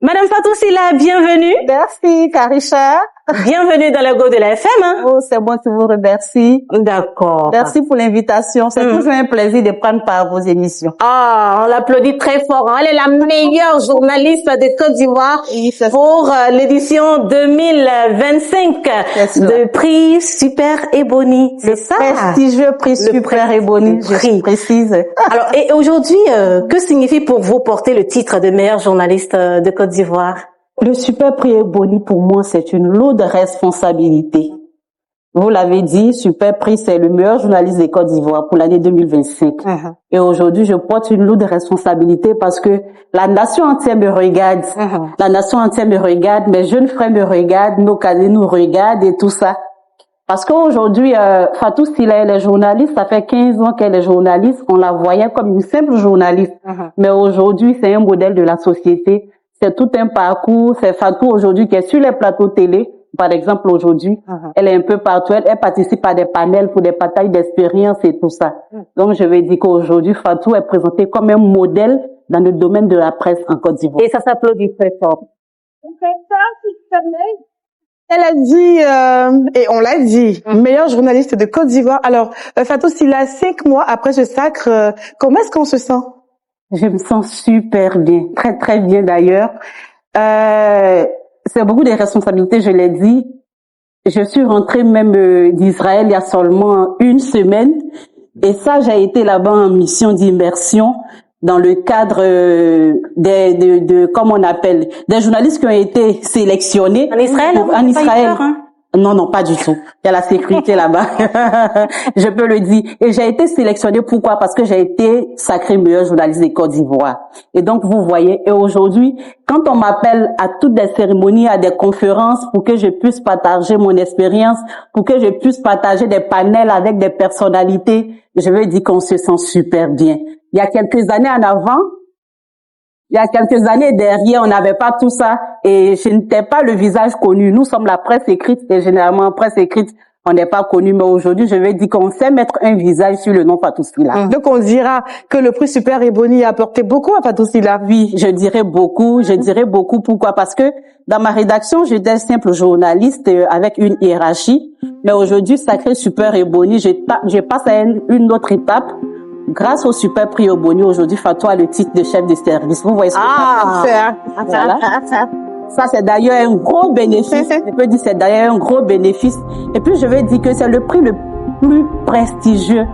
Madame Fatou Sylla, bienvenue. Merci, Karisha. Bienvenue dans le Go de la FM. Hein? Oh, c'est moi qui vous remercie. D'accord. Merci pour l'invitation. C'est toujours un plaisir de prendre part à vos émissions. Ah, on l'applaudit très fort. Elle est la meilleure journaliste de Côte d'Ivoire pour l'édition 2025 de prix Super Ebony. C'est ça? Prestigieux prix Super Ebony, je précise. Alors, et aujourd'hui, que signifie pour vous porter le titre de meilleure journaliste de Côte d'Ivoire? Le Super Prix Ebony, pour moi, c'est une lourde responsabilité. Vous l'avez dit, Super Prix, c'est le meilleur journaliste de Côte d'Ivoire pour l'année 2025. Et aujourd'hui, je porte une lourde responsabilité parce que la nation entière me regarde. La nation entière me regarde, mes jeunes frères me regardent, nos cadets nous regardent et tout ça. Parce qu'aujourd'hui, Fatou Sylla, elle est journaliste, ça fait 15 ans qu'elle est journaliste, on la voyait comme une simple journaliste. Mais aujourd'hui, c'est un modèle de la société. C'est tout un parcours. C'est Fatou aujourd'hui qui est sur les plateaux télé. Par exemple, aujourd'hui, elle est un peu partout. Elle participe à des panels pour des partages d'expériences et tout ça. Donc, je vais dire qu'aujourd'hui, Fatou est présentée comme un modèle dans le domaine de la presse en Côte d'Ivoire. Et ça s'applaudit très fort. Elle a dit, et on l'a dit, meilleure journaliste de Côte d'Ivoire. Alors, Fatou Sylla, 5 mois après ce sacre, comment est-ce qu'on se sent? Je me sens super bien, très très bien d'ailleurs. C'est beaucoup de responsabilités, je l'ai dit. Je suis rentrée même d'Israël il y a seulement une semaine. Et ça, j'ai été là-bas en mission d'immersion dans le cadre comme on appelle, des journalistes qui ont été sélectionnés. En Israël? En Israël. Non, pas du tout. Il y a la sécurité là-bas. Je peux le dire. Et j'ai été sélectionnée. Pourquoi? Parce que j'ai été sacrée meilleure journaliste de Côte d'Ivoire. Et donc, vous voyez, et aujourd'hui, quand on m'appelle à toutes des cérémonies, à des conférences, pour que je puisse partager mon expérience, pour que je puisse partager des panels avec des personnalités, je veux dire qu'on se sent super bien. Il y a quelques années en avant, il y a quelques années derrière, on n'avait pas tout ça et je n'étais pas le visage connu. Nous sommes la presse écrite et généralement, presse écrite, on n'est pas connu. Mais aujourd'hui, je vais dire qu'on sait mettre un visage sur le nom Fatou Sylla. Donc, on dira que le prix Super Ebony a apporté beaucoup à Fatou Sylla. Oui, je dirais beaucoup. Je dirais beaucoup. Pourquoi? Parce que dans ma rédaction, j'étais simple journaliste avec une hiérarchie. Mais aujourd'hui, sacré Super Ebony, je passe à une autre étape. Grâce au Super Prix Ebony, aujourd'hui, Fatou a le titre de chef de service. Vous voyez ce que voilà. Ça, c'est d'ailleurs un gros bénéfice. Je peux dire c'est d'ailleurs un gros bénéfice. Et puis, je vais dire que c'est le prix le plus prestigieux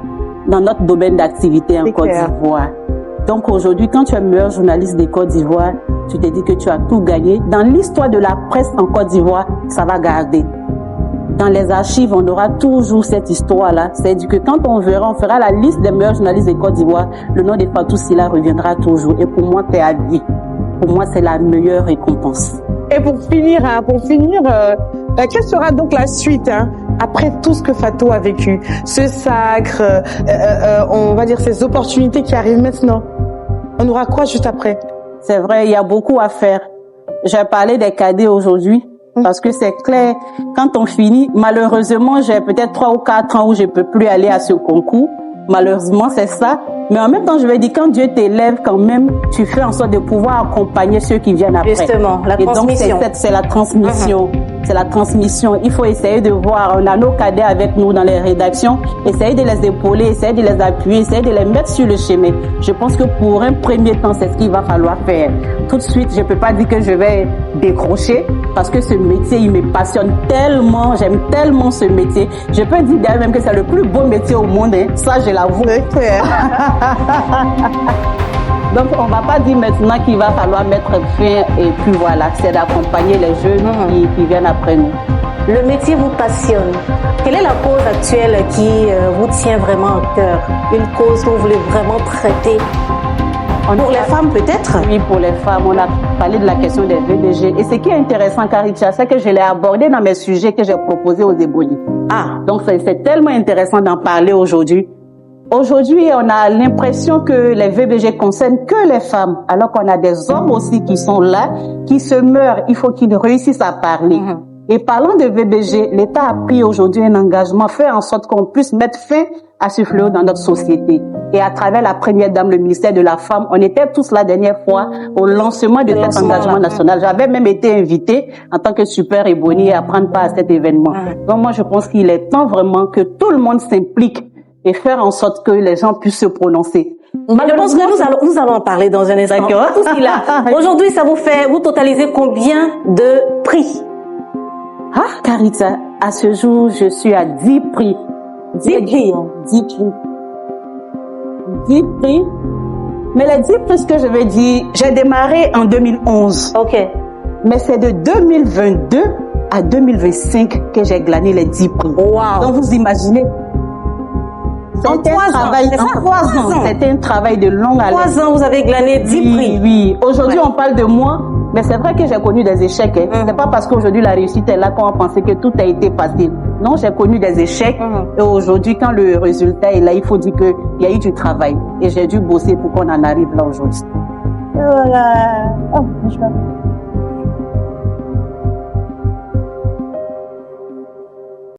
dans notre domaine d'activité en Côte d'Ivoire. Donc, aujourd'hui, quand tu es meilleur journaliste de Côte d'Ivoire, tu te dis que tu as tout gagné. Dans l'histoire de la presse en Côte d'Ivoire, ça va garder. Dans les archives, on aura toujours cette histoire-là. C'est-à-dire que quand on fera la liste des meilleurs journalistes de Côte d'Ivoire, le nom de Fatou Sylla reviendra toujours. Et pour moi, c'est à vie. Pour moi, c'est la meilleure récompense. Et pour finir, quelle sera donc la suite après tout ce que Fatou a vécu? Ce sacre, on va dire ces opportunités qui arrivent maintenant. On aura quoi juste après? C'est vrai, il y a beaucoup à faire. J'ai parlé des cadets aujourd'hui. Parce que c'est clair, quand on finit, malheureusement, j'ai peut-être 3 ou 4 ans où je peux plus aller à ce concours. Malheureusement, c'est ça. Mais en même temps, je vais dire, quand Dieu t'élève quand même, tu fais en sorte de pouvoir accompagner ceux qui viennent après. Justement, la transmission. Et donc, c'est la transmission. C'est la transmission. Il faut essayer de voir, on a nos cadets avec nous dans les rédactions, essayer de les épauler, essayer de les appuyer, essayer de les mettre sur le chemin. Je pense que pour un premier temps, c'est ce qu'il va falloir faire. Tout de suite, je peux pas dire que je vais décrocher, parce que ce métier, il me passionne tellement, j'aime tellement ce métier. Je peux dire d'ailleurs même que c'est le plus beau métier au monde, hein. Ça, je l'avoue. Donc, on va pas dire maintenant qu'il va falloir mettre fin et puis voilà, c'est d'accompagner les jeunes qui viennent après nous. Le métier vous passionne. Quelle est la cause actuelle qui vous tient vraiment à cœur? Une cause que vous voulez vraiment traiter? Pour les femmes peut-être? Oui, pour les femmes. On a parlé de la question des VBG. Et ce qui est intéressant, Karicha, c'est que je l'ai abordé dans mes sujets que j'ai proposés aux Ebony. Donc c'est tellement intéressant d'en parler aujourd'hui. Aujourd'hui, on a l'impression que les VBG concernent que les femmes, alors qu'on a des hommes aussi qui sont là, qui se meurent. Il faut qu'ils réussissent à parler. Et parlant de VBG, l'État a pris aujourd'hui un engagement, fait en sorte qu'on puisse mettre fin à ce fléau dans notre société. Et à travers la première dame, le ministère de la Femme, on était tous la dernière fois au lancement de cet engagement national. J'avais même été invitée en tant que super Ebony à prendre part à cet événement. Donc moi, je pense qu'il est temps vraiment que tout le monde s'implique et faire en sorte que les gens puissent se prononcer. Je pense que nous allons en parler dans un instant. Aujourd'hui, vous totalisez combien de prix? Ah, Carita, à ce jour, je suis à 10 prix. 10 prix. 10 prix. 10 prix. Mais les 10 prix, ce que je veux dire, j'ai démarré en 2011. OK. Mais c'est de 2022 à 2025 que j'ai glané les 10 prix. Wow. Donc vous imaginez. C'était un travail en 3 ans. C'était un travail de longue haleine. 3 ans, vous avez glané 10 prix. Oui. Aujourd'hui, on parle de moi, mais c'est vrai que j'ai connu des échecs. C'est pas parce qu'aujourd'hui la réussite est là qu'on va penser que tout a été facile. Non, j'ai connu des échecs. Et aujourd'hui, quand le résultat est là, il faut dire qu'il y a eu du travail. Et j'ai dû bosser pour qu'on en arrive là aujourd'hui. Voilà. Oh,